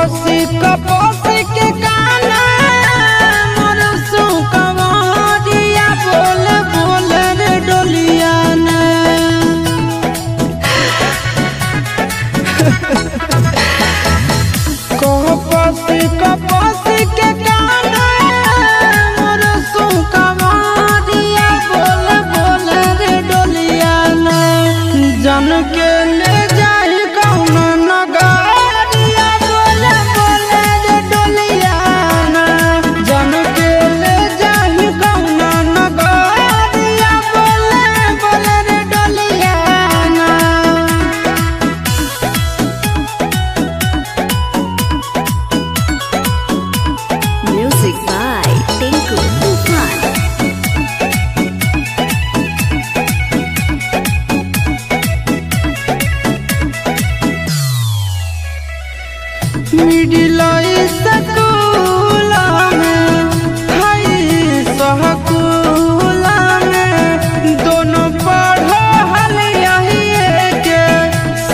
कपोसी के गाना मोर सुकवरिया बोल बोल रे डोलिया ने कपोसी के गाना मोर सुकवरिया बोल बोल रे डोलिया ने जन के ले जाई कौन नगरिया बोल बोल रे डोलिया ने जन के ले जाई कौन नगरिया बोल बोल रे डोलिया ने। Music by Tinku Tufan. Middle school में हाई स्कूल में दोनों पढ़ल यही के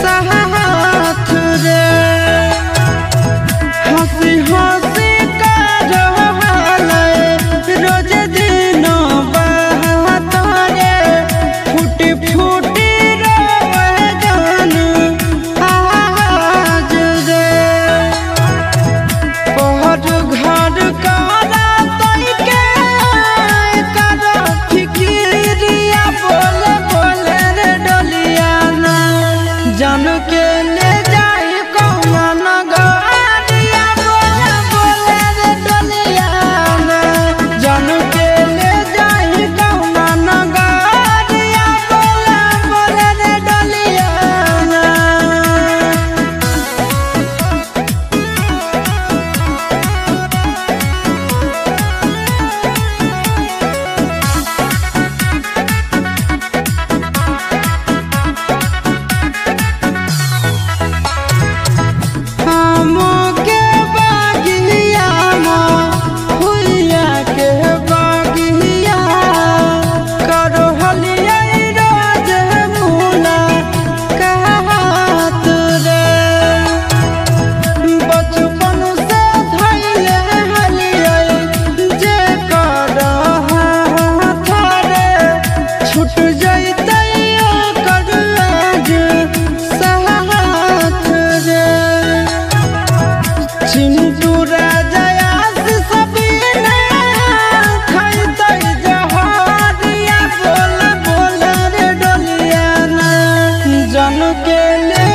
साथ रे हंसी हंसी कर रोज दिन बात रे फूटी फूटी रोए जान आज रे पहर घर कारा तई के कर फिकिरिया बोल बोल रे डोलिया ना जन के ले जाई कौन नगरिया बोल बोल रे डोलिया ना जन के ले जाई कौन नगरिया बोल बोल रे डोलिया ना। के बागिया हुइया के बागिया करो हलिया रोज मुला कहत रे बचपन से धैले हलिया जे कर हाथ रे छूट जैते कर आज साथ रे चिंटू राजा सबीना खैतै जहरिया बोल बोल रे डोलिया ना जन के ले